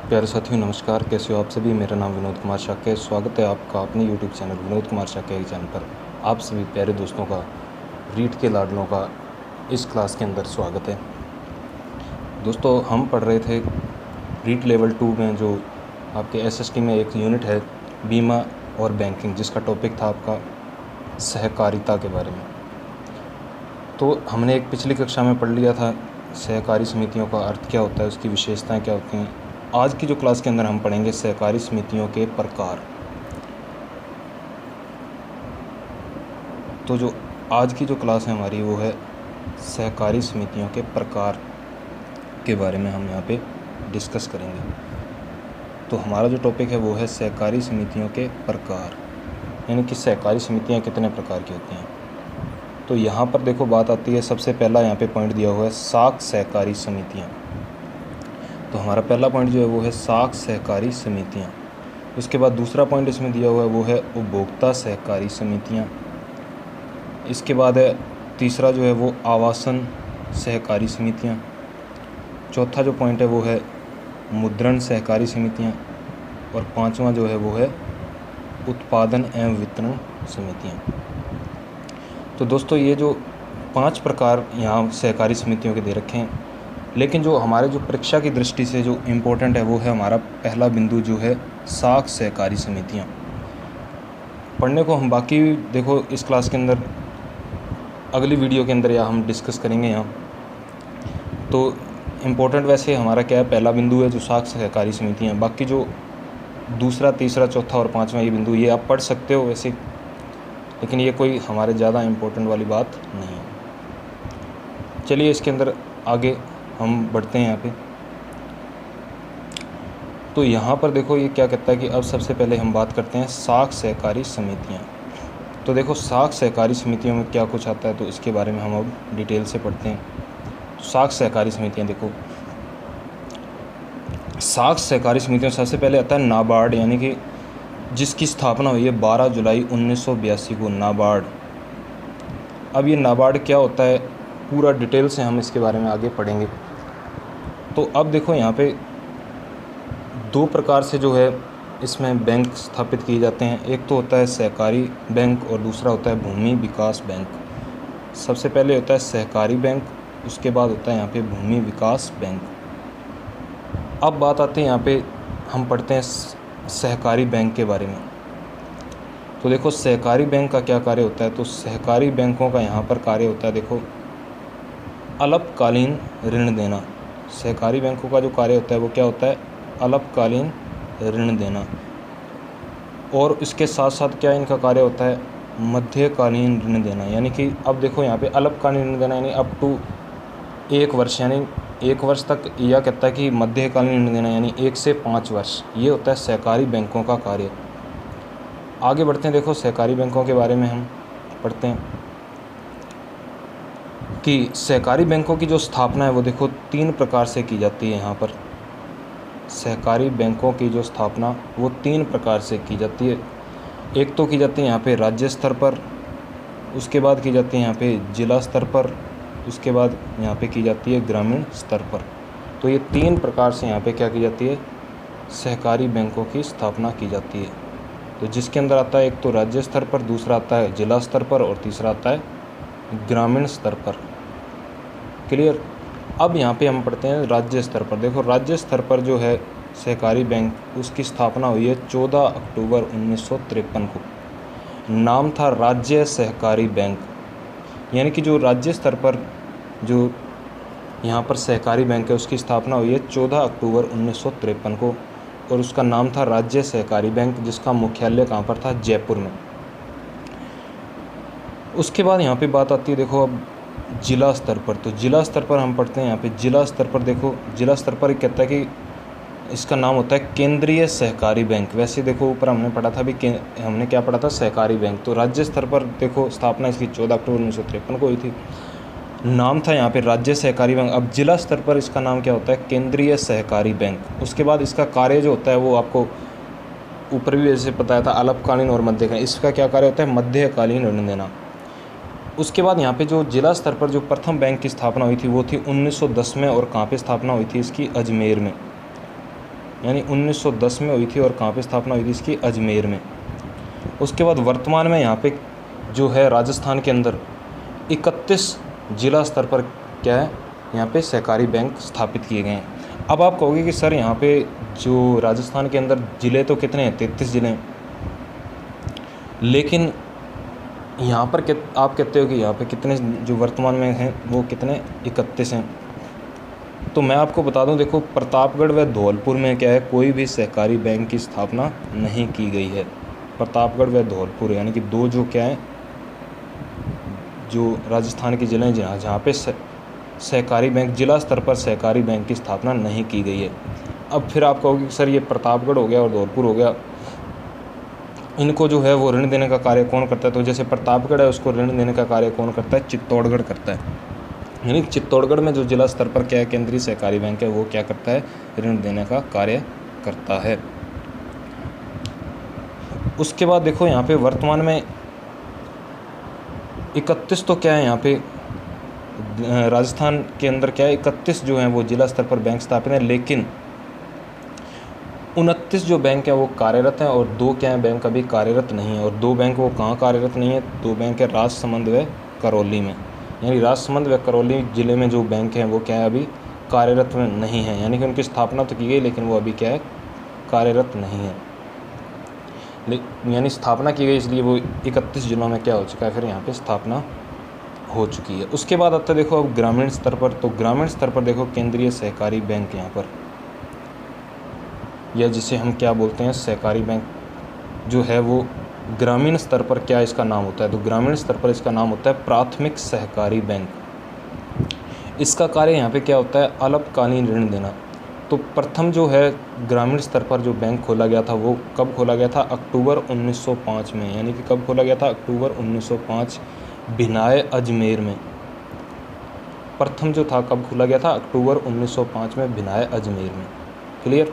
प्यारे साथियों नमस्कार, कैसे हो आप सभी। मेरा नाम विनोद कुमार शाक्य। स्वागत है आपका अपने यूट्यूब चैनल विनोद कुमार शाक्य के चैनल पर। आप सभी प्यारे दोस्तों का, रीट के लाडलों का इस क्लास के अंदर स्वागत है। दोस्तों, हम पढ़ रहे थे रीट लेवल 2 में जो आपके एसएसटी में एक यूनिट है बीमा और बैंकिंग, जिसका टॉपिक था आपका सहकारिता के बारे में। तो हमने एक पिछली कक्षा में पढ़ लिया था सहकारी समितियों का अर्थ क्या होता है, उसकी विशेषताएं क्या होती हैं। आज की जो क्लास के अंदर हम पढ़ेंगे सहकारी समितियों के प्रकार। तो जो आज की जो क्लास है हमारी वो है सहकारी समितियों के प्रकार के बारे में हम यहाँ पे डिस्कस करेंगे। तो हमारा जो टॉपिक है वो है सहकारी समितियों के प्रकार, यानी कि सहकारी समितियाँ कितने प्रकार की होती हैं। तो यहाँ पर देखो बात आती है, सबसे पहला यहाँ पे पॉइंट दिया हुआ है साख सहकारी समितियाँ। तो हमारा पहला पॉइंट जो है वो है साख सहकारी समितियाँ। उसके बाद दूसरा पॉइंट इसमें दिया हुआ है वो है उपभोक्ता सहकारी समितियाँ। इसके बाद है तीसरा जो है वो आवासन सहकारी समितियाँ। चौथा जो पॉइंट है वो है मुद्रण सहकारी समितियाँ। और पांचवा जो है वो है उत्पादन एवं वितरण समितियाँ। तो दोस्तों, ये जो 5 प्रकार यहाँ सहकारी समितियों के दे रखे हैं, लेकिन जो हमारे जो परीक्षा की दृष्टि से जो इम्पोर्टेंट है वो है हमारा पहला बिंदु जो है साख सहकारी समितियाँ। पढ़ने को हम बाकी देखो इस क्लास के अंदर अगली वीडियो के अंदर या हम डिस्कस करेंगे यहाँ। तो इम्पोर्टेंट वैसे हमारा क्या है, पहला बिंदु है जो साख सहकारी समितियाँ। बाकी जो दूसरा, तीसरा, चौथा और पाँचवा ये बिंदु ये आप पढ़ सकते हो वैसे, लेकिन ये कोई हमारे ज़्यादा इम्पोर्टेंट वाली बात नहीं है। चलिए इसके अंदर आगे हम बढ़ते हैं यहाँ पे। तो यहाँ पर देखो ये क्या कहता है कि अब सबसे पहले हम बात करते हैं साख सहकारी समितियाँ। तो देखो साख सहकारी समितियों में क्या कुछ आता है, तो इसके बारे में हम अब डिटेल से पढ़ते हैं। साख सहकारी समितियाँ देखो, साख सहकारी समितियों सबसे पहले आता है नाबार्ड, यानी कि जिसकी स्थापना हुई है 12 जुलाई 1982 को, नाबार्ड। अब ये नाबार्ड क्या होता है पूरा डिटेल से हम इसके बारे में आगे पढ़ेंगे। तो अब देखो यहाँ पे 2 प्रकार से जो है इसमें बैंक स्थापित किए जाते हैं। एक तो होता है सहकारी बैंक और दूसरा होता है भूमि विकास बैंक। सबसे पहले होता है सहकारी बैंक, उसके बाद होता है यहाँ पे भूमि विकास बैंक। अब बात आती है यहाँ पे हम पढ़ते हैं सहकारी बैंक के बारे में। तो देखो सहकारी बैंक का क्या कार्य होता है, तो सहकारी बैंकों का यहाँ पर कार्य होता है देखो अल्पकालीन ऋण देना। सहकारी बैंकों का जो कार्य होता है वो क्या होता है, अल्पकालीन ऋण देना। और इसके साथ साथ क्या इनका कार्य होता है, मध्यकालीन ऋण देना। यानी कि अब देखो यहाँ पे अल्पकालीन ऋण देना यानी अप टू 1 वर्ष, यानी 1 वर्ष तक। यह कहता है कि मध्यकालीन ऋण देना यानी 1 से 5 वर्ष। ये होता है सहकारी बैंकों का कार्य। आगे बढ़ते हैं, देखो सहकारी बैंकों के बारे में हम पढ़ते हैं कि सहकारी बैंकों की जो स्थापना है वो देखो 3 प्रकार से की जाती है। यहाँ पर सहकारी बैंकों की जो स्थापना वो 3 प्रकार से की जाती है। एक तो की जाती है यहाँ पे राज्य स्तर पर, उसके बाद की जाती है यहाँ पे जिला स्तर पर, उसके बाद यहाँ पे की जाती है ग्रामीण स्तर पर। तो ये 3 प्रकार से यहाँ पे क्या की जाती है, सहकारी बैंकों की स्थापना की जाती है। तो जिसके अंदर आता है एक तो राज्य स्तर पर, दूसरा आता है जिला स्तर पर और तीसरा आता है ग्रामीण स्तर पर। क्लियर। अब यहाँ पे हम पढ़ते हैं राज्य स्तर पर। देखो राज्य स्तर पर जो है सहकारी बैंक, उसकी स्थापना हुई है 14 अक्टूबर 1953 को। नाम था राज्य सहकारी बैंक। यानी कि जो राज्य स्तर पर जो यहाँ पर सहकारी बैंक है उसकी स्थापना हुई है 14 अक्टूबर 1953 को, और उसका नाम था राज्य सहकारी बैंक, जिसका मुख्यालय कहाँ पर था, जयपुर में। उसके बाद यहाँ पे बात आती है देखो अब जिला स्तर पर। तो जिला स्तर पर हम पढ़ते हैं यहाँ पे जिला स्तर पर। देखो जिला स्तर पर कहता है कि इसका नाम होता है केंद्रीय सहकारी बैंक। वैसे देखो ऊपर हमने पढ़ा था भी, हमने क्या पढ़ा था, सहकारी बैंक। तो राज्य स्तर पर देखो स्थापना इसकी 14 अक्टूबर 1953 को हुई थी। नाम था यहाँ पे राज्य सहकारी बैंक। अब जिला स्तर पर इसका नाम क्या होता है, केंद्रीय सहकारी बैंक। उसके बाद इसका कार्य जो होता है वो आपको ऊपर भी वैसे बताया था, अल्पकालीन और मध्यकालीन। इसका क्या कार्य होता है, मध्यकालीन ऋण देना। उसके बाद यहाँ पे जो जिला स्तर पर जो प्रथम बैंक की स्थापना हुई थी वो थी 1910 में, और कहाँ पे स्थापना हुई थी इसकी, अजमेर में। यानी 1910 में हुई थी। और कहाँ पे स्थापना हुई थी इसकी? अजमेर में। उसके बाद वर्तमान में यहाँ पे जो है राजस्थान के अंदर 31 जिला स्तर पर क्या है, यहाँ पे सहकारी बैंक स्थापित किए गए हैं। अब आप कहोगे कि सर यहाँ पे जो राजस्थान के अंदर ज़िले तो कितने हैं? 33 ज़िले हैं। लेकिन यहाँ पर आप कहते हो कि यहाँ पे कितने जो वर्तमान में हैं वो कितने? 31 हैं। तो मैं आपको बता दूं, देखो प्रतापगढ़ व धौलपुर में क्या है, कोई भी सहकारी बैंक की स्थापना नहीं की गई है। प्रतापगढ़ व धौलपुर यानी कि दो जो क्या है, जो राजस्थान के ज़िले हैं जहाँ पे सहकारी बैंक, जिला स्तर पर सहकारी बैंक की स्थापना नहीं की गई है। अब फिर आप कहोगे सर ये प्रतापगढ़ हो गया और धौलपुर हो गया, इनको जो है वो ऋण देने का कार्य कौन करता है? तो जैसे प्रतापगढ़ है उसको ऋण देने का कार्य कौन करता है? चित्तौड़गढ़ करता है। यानी चित्तौड़गढ़ में जो जिला स्तर पर क्या है, केंद्रीय सहकारी बैंक है, वो क्या करता है? ऋण देने का कार्य करता है। उसके बाद देखो यहाँ पे वर्तमान में 31 तो क्या है, यहाँ पे राजस्थान के अंदर क्या है, 31 जो हैं वो जिला स्तर पर बैंक स्थापित हैं। लेकिन 29 जो बैंक हैं वो कार्यरत हैं और 2 क्या हैं बैंक अभी कार्यरत नहीं है। और 2 बैंक वो कहाँ कार्यरत नहीं है? 2 बैंक है राजसमंद व करौली में। यानी राजसमंद व करौली ज़िले में जो बैंक हैं वो क्या है, अभी कार्यरत में नहीं है। यानी कि उनकी स्थापना तो की गई लेकिन वो अभी क्या है, कार्यरत नहीं है। यानी स्थापना की गई इसलिए वो 31 जिलों में क्या हो चुका है, फिर यहाँ पे स्थापना हो चुकी है। उसके बाद आता है देखो अब ग्रामीण स्तर पर। तो ग्रामीण स्तर पर देखो केंद्रीय सहकारी बैंक यहाँ पर, या जिसे हम क्या बोलते हैं, सहकारी बैंक जो है वो ग्रामीण स्तर पर क्या इसका नाम होता है? तो ग्रामीण स्तर पर इसका नाम होता है प्राथमिक सहकारी बैंक। इसका कार्य यहाँ पे क्या होता है? अल्पकालीन ऋण देना। तो प्रथम जो है ग्रामीण स्तर पर जो बैंक खोला गया था वो कब खोला गया था? अक्टूबर 1905 में। यानी कि कब खोला गया था? अक्टूबर 1905, भिनाए अजमेर में। प्रथम जो था कब खोला गया था? अक्टूबर 1905 में, भिनाए अजमेर में। क्लियर?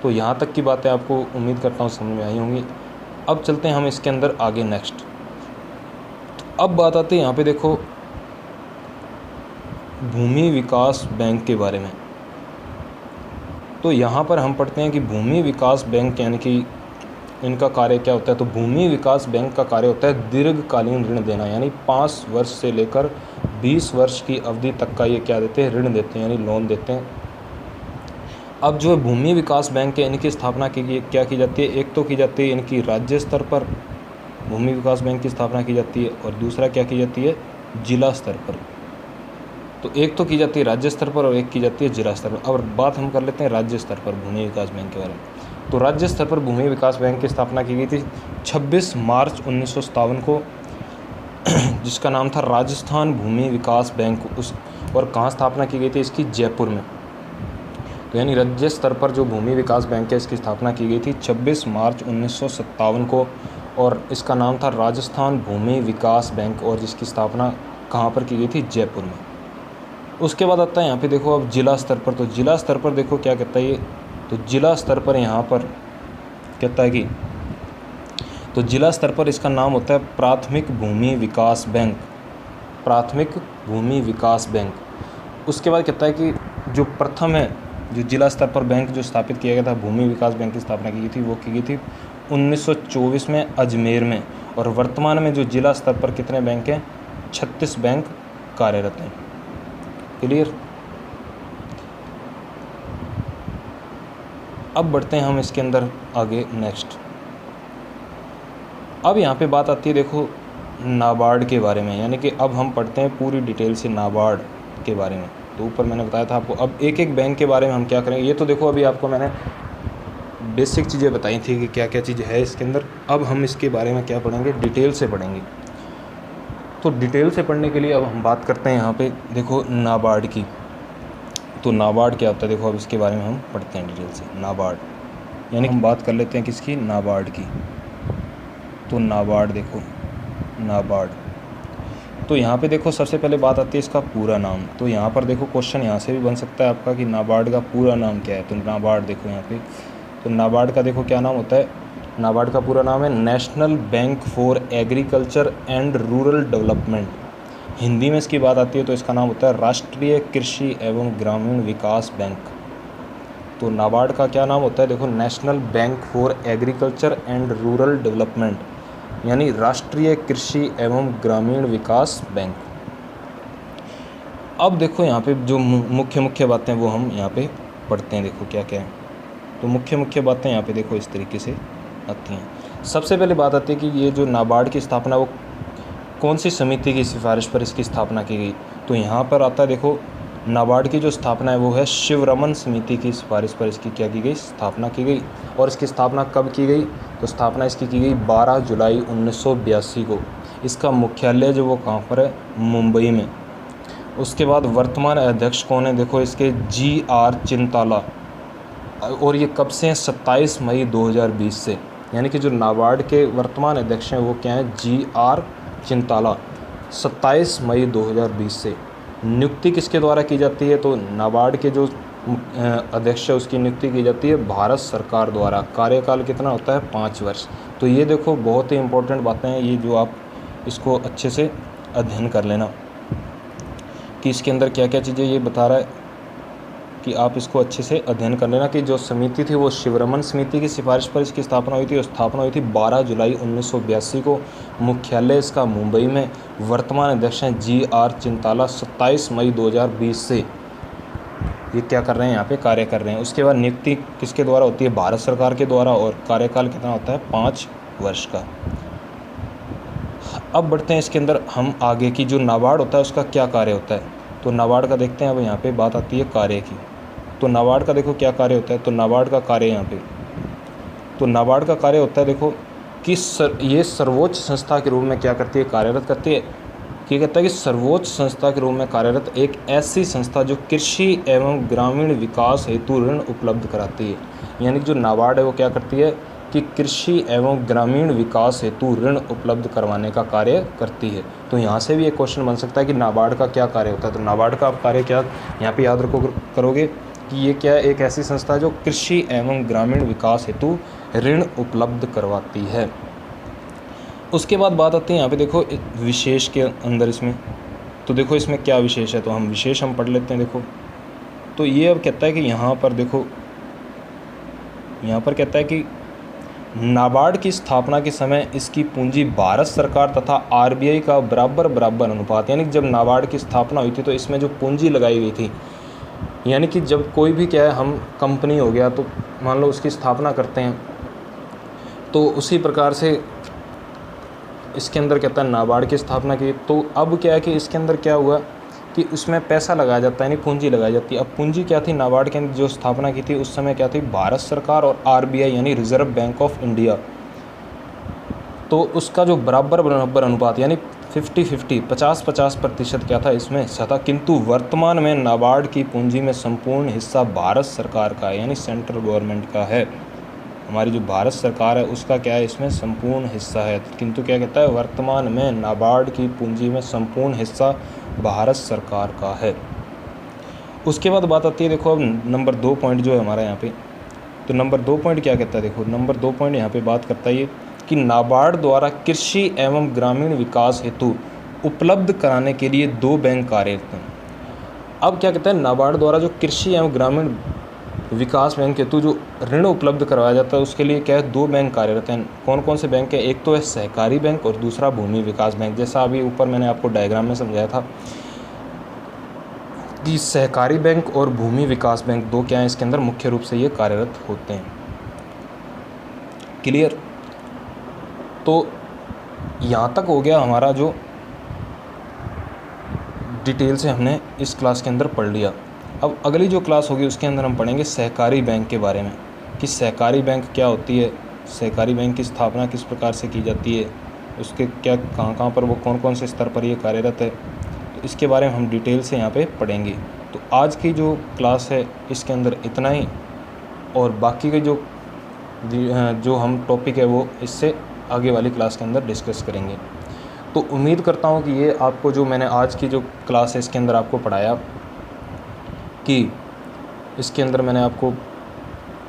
तो यहाँ तक की बातें आपको उम्मीद करता हूँ समझ में आई होंगी। अब चलते हैं हम इसके अंदर आगे नेक्स्ट। तो अब बात आती है यहाँ पे देखो भूमि विकास बैंक के बारे में। तो यहाँ पर हम पढ़ते हैं कि भूमि विकास बैंक यानी कि इनका कार्य क्या होता है? तो भूमि विकास बैंक का कार्य होता है दीर्घकालीन ऋण देना। यानी 5 वर्ष से लेकर 20 वर्ष की अवधि तक का ये क्या देते हैं? ऋण देते हैं, यानी लोन देते हैं। अब जो भूमि विकास बैंक है इनकी स्थापना क्या की जाती है? एक तो की जाती है इनकी राज्य स्तर पर भूमि विकास बैंक की स्थापना की जाती है, और दूसरा क्या की जाती है? जिला स्तर पर। तो एक तो की जाती है राज्य स्तर पर और एक की जाती है जिला स्तर पर। अब बात हम कर लेते हैं राज्य स्तर पर भूमि विकास बैंक के बारे में। तो राज्य स्तर पर भूमि विकास बैंक की स्थापना की गई थी 26 मार्च 1957 को, जिसका नाम था राजस्थान भूमि विकास बैंक। और कहाँ स्थापना की गई थी इसकी? जयपुर में। तो यानी राज्य स्तर पर जो भूमि विकास बैंक है इसकी स्थापना की गई थी 26 मार्च 1957 को, और इसका नाम था राजस्थान भूमि विकास बैंक, और जिसकी स्थापना कहाँ पर की गई थी? जयपुर में। उसके बाद आता है यहाँ पे देखो अब जिला स्तर पर। तो जिला स्तर पर देखो क्या कहता है ये? तो जिला स्तर पर यहाँ पर कहता है कि तो जिला स्तर पर इसका नाम होता है प्राथमिक भूमि विकास बैंक, प्राथमिक भूमि विकास बैंक। उसके बाद कहता है कि जो प्रथम है जो जिला स्तर पर बैंक जो स्थापित किया गया था, भूमि विकास बैंक की स्थापना की गई थी, वो की गई थी 1924 में अजमेर में। और वर्तमान में जो जिला स्तर पर कितने बैंक हैं? 36 बैंक कार्यरत हैं। क्लियर? अब बढ़ते हैं हम इसके अंदर आगे नेक्स्ट। अब यहाँ पे बात आती है देखो नाबार्ड के बारे में। यानी कि अब हम पढ़ते हैं पूरी डिटेल से नाबार्ड के बारे में। तो ऊपर मैंने बताया था आपको, अब एक एक बैंक के बारे में हम क्या करेंगे। ये तो देखो अभी आपको मैंने बेसिक चीज़ें बताई थी कि क्या क्या चीज़ है इसके अंदर। अब हम इसके बारे में क्या पढ़ेंगे? डिटेल से पढ़ेंगे। तो डिटेल से पढ़ने के लिए अब हम बात करते हैं यहाँ पे देखो नाबार्ड की। तो नाबार्ड क्या होता है देखो अब इसके बारे में हम पढ़ते हैं डिटेल से। नाबार्ड यानी हम बात कर लेते हैं किसकी? नाबार्ड की। तो नाबार्ड देखो, नाबार्ड। तो यहाँ पे देखो सबसे पहले बात आती है इसका पूरा नाम। तो यहाँ पर देखो क्वेश्चन यहाँ से भी बन सकता है आपका कि नाबार्ड का पूरा नाम क्या है। तो नाबार्ड देखो यहाँ पे, तो नाबार्ड का देखो क्या नाम होता है? नाबार्ड का पूरा नाम है national bank for agriculture and rural development. Hindi में इसकी बात आती है तो इसका नाम होता है राष्ट्रीय कृषि एवं ग्रामीण विकास बैंक। तो नाबार्ड का क्या नाम होता है, देखो national bank for agriculture and rural development, यानी राष्ट्रीय कृषि एवं ग्रामीण विकास बैंक। अब देखो यहाँ पे जो मुख्य मुख्य बातें वो हम यहाँ पे पढ़ते हैं, देखो क्या क्या है। तो मुख्य मुख्य बातें यहाँ पे देखो इस तरीके से आती हैं। सबसे पहले बात आती है कि ये जो नाबार्ड की स्थापना वो कौन सी समिति की सिफारिश पर इसकी स्थापना की गई। तो यहाँ पर आता है देखो नाबार्ड की जो स्थापना है वो है शिवरमन समिति की सिफारिश पर इसकी क्या की गई, स्थापना की गई। और इसकी स्थापना कब की गई, तो स्थापना इसकी की गई 12 जुलाई 1982 को। इसका मुख्यालय जो वो कहाँ पर है, मुंबई में। उसके बाद वर्तमान अध्यक्ष कौन है, देखो इसके GR चिंताला, और ये कब से हैं, 27 मई 2020 से। यानी कि जो नाबार्ड के वर्तमान अध्यक्ष हैं वो क्या हैं, GR चिंताला, 27 मई 2020 से। नियुक्ति किसके द्वारा की जाती है, तो नाबार्ड के जो अध्यक्ष है उसकी नियुक्ति की जाती है भारत सरकार द्वारा। कार्यकाल कितना होता है, 5 वर्ष। तो ये देखो बहुत ही इंपॉर्टेंट बातें हैं ये, जो आप इसको अच्छे से अध्ययन कर लेना कि इसके अंदर क्या क्या चीज़ें ये बता रहा है, कि आप इसको अच्छे से अध्ययन कर लेना कि जो समिति थी वो शिवरमन समिति की सिफारिश पर इसकी स्थापना हुई थी। और स्थापना हुई थी 12 जुलाई 1982 को। मुख्यालय इसका मुंबई में। वर्तमान अध्यक्ष हैं GR चिंताला, 27 मई 2020 से ये क्या कर रहे हैं, यहाँ पे कार्य कर रहे हैं। उसके बाद नियुक्ति किसके द्वारा होती है, भारत सरकार के द्वारा, और कार्यकाल कितना होता है, 5 वर्ष का। अब बढ़ते हैं इसके अंदर हम आगे की, जो नाबार्ड होता है उसका क्या कार्य होता है। तो नाबार्ड का देखते हैं। अब यहाँ पे बात आती है कार्य की। तो नाबार्ड का देखो क्या कार्य होता है। तो नाबार्ड का कार्य यहाँ पे, तो नाबार्ड का कार्य होता है देखो कि ये सर्वोच्च संस्था के रूप में क्या करती है, कार्यरत करती है। क्या कहता है कि सर्वोच्च संस्था के रूप में कार्यरत एक ऐसी संस्था जो कृषि एवं ग्रामीण विकास हेतु ऋण उपलब्ध कराती है। यानी जो नाबार्ड है वो क्या करती है कि कृषि एवं ग्रामीण विकास हेतु ऋण उपलब्ध करवाने का कार्य करती है। तो यहाँ से भी एक क्वेश्चन बन सकता है कि नाबार्ड का क्या कार्य होता है। तो नाबार्ड का कार्य क्या यहाँ पे याद करोगे कि ये क्या है, एक ऐसी संस्था जो कृषि एवं ग्रामीण विकास हेतु ऋण उपलब्ध करवाती है। उसके बाद बात आती है यहाँ पे देखो विशेष के अंदर इसमें। तो देखो इसमें क्या विशेष है, तो हम विशेष हम पढ़ लेते हैं। देखो तो ये अब कहता है कि यहाँ पर देखो, यहाँ पर कहता है कि नाबार्ड की स्थापना के समय इसकी पूंजी भारत सरकार तथा RBI का बराबर अनुपात, यानी जब नाबार्ड की स्थापना हुई थी तो इसमें जो पूंजी लगाई गई थी, यानी कि जब कोई भी क्या है, हम कंपनी हो गया तो मान लो उसकी स्थापना करते हैं, तो उसी प्रकार से इसके अंदर कहता है नाबार्ड की स्थापना की। तो अब क्या है कि इसके अंदर क्या हुआ कि उसमें पैसा लगाया जाता है, यानी पूंजी लगाई जाती है। अब पूंजी क्या थी, नाबार्ड के जो स्थापना की थी उस समय क्या थी, भारत सरकार और RBI यानी रिजर्व बैंक ऑफ इंडिया, तो उसका जो बराबर अनुपात यानी 50-50 50-50% क्या था इसमें था। किंतु वर्तमान में नाबार्ड की पूंजी में संपूर्ण हिस्सा भारत सरकार का है, यानी सेंट्रल गवर्नमेंट का है। हमारी जो भारत सरकार है उसका क्या है, इसमें संपूर्ण हिस्सा है। किंतु क्या कहता है, वर्तमान में नाबार्ड की पूंजी में संपूर्ण हिस्सा भारत सरकार का है। उसके बाद बात आती है देखो अब नंबर 2 पॉइंट जो है हमारा यहाँ पे। तो नंबर 2 पॉइंट क्या कहता है, देखो नंबर 2 पॉइंट यहाँ पे बात करता है ये कि नाबार्ड द्वारा कृषि एवं ग्रामीण विकास हेतु उपलब्ध कराने के लिए 2 बैंक कार्यरत हैं। अब क्या कहता है, नाबार्ड द्वारा जो कृषि एवं ग्रामीण विकास बैंक हेतु जो ऋण उपलब्ध करवाया जाता है उसके लिए क्या है, 2 बैंक कार्यरत हैं। कौन कौन से बैंक है, एक तो है सहकारी बैंक और दूसरा भूमि विकास बैंक। जैसा अभी ऊपर मैंने आपको डायग्राम में समझाया था कि सहकारी बैंक और भूमि विकास बैंक 2 क्या है, इसके अंदर मुख्य रूप से ये कार्यरत होते हैं। क्लियर। तो यहाँ तक हो गया हमारा जो डिटेल से हमने इस क्लास के अंदर पढ़ लिया। अब अगली जो क्लास होगी उसके अंदर हम पढ़ेंगे सहकारी बैंक के बारे में, कि सहकारी बैंक क्या होती है, सहकारी बैंक की स्थापना किस प्रकार से की जाती है, उसके क्या कहाँ पर वो कौन कौन से स्तर पर ये कार्यरत है, तो इसके बारे में हम डिटेल से यहाँ पे पढ़ेंगे। तो आज की जो क्लास है इसके अंदर इतना ही, और बाकी के जो हम टॉपिक है वो इससे आगे वाली क्लास के अंदर डिस्कस करेंगे। तो उम्मीद करता हूँ कि ये आपको जो मैंने आज की जो क्लास है इसके अंदर आपको पढ़ाया, कि इसके अंदर मैंने आपको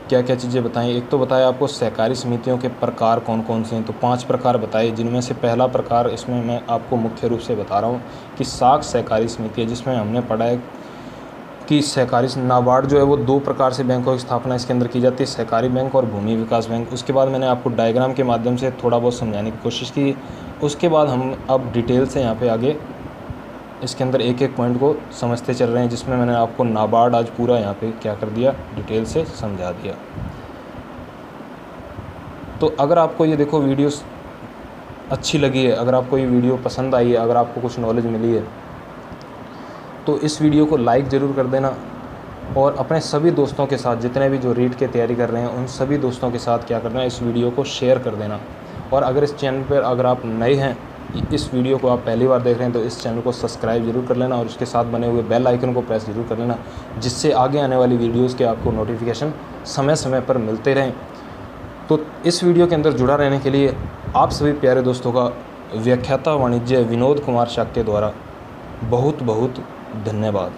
क्या क्या चीज़ें बताई। एक तो बताया आपको सहकारी समितियों के प्रकार कौन कौन से हैं, तो 5 प्रकार बताए, जिनमें से पहला प्रकार इसमें मैं आपको मुख्य रूप से बता रहा हूँ कि साख सहकारी समिति है, जिसमें हमने पढ़ा है कि सहकारी नाबार्ड जो है वो 2 प्रकार से बैंकों की स्थापना इसके अंदर की जाती है, सहकारी बैंक और भूमि विकास बैंक। उसके बाद मैंने आपको डायग्राम के माध्यम से थोड़ा बहुत समझाने की कोशिश की। उसके बाद हम अब डिटेल से यहाँ पे आगे इसके अंदर एक एक पॉइंट को समझते चल रहे हैं, जिसमें मैंने आपको नाबार्ड आज पूरा यहाँ पे क्या कर दिया, डिटेल से समझा दिया। तो अगर आपको ये देखो वीडियो अच्छी लगी है, अगर आपको ये वीडियो पसंद आई है, अगर आपको कुछ नॉलेज मिली है, तो इस वीडियो को लाइक ज़रूर कर देना और अपने सभी दोस्तों के साथ, जितने भी जो रीट की तैयारी कर रहे हैं उन सभी दोस्तों के साथ क्या करना है, इस वीडियो को शेयर कर देना। और अगर इस चैनल पर अगर आप नए हैं, इस वीडियो को आप पहली बार देख रहे हैं, तो इस चैनल को सब्सक्राइब जरूर कर लेना और उसके साथ बने हुए बेल आइकन को प्रेस जरूर कर लेना, जिससे आगे आने वाली वीडियोज़ के आपको नोटिफिकेशन समय समय पर मिलते रहें। तो इस वीडियो के अंदर जुड़ा रहने के लिए आप सभी प्यारे दोस्तों का व्याख्याता वाणिज्य विनोद कुमार शाक्य द्वारा बहुत बहुत धन्यवाद।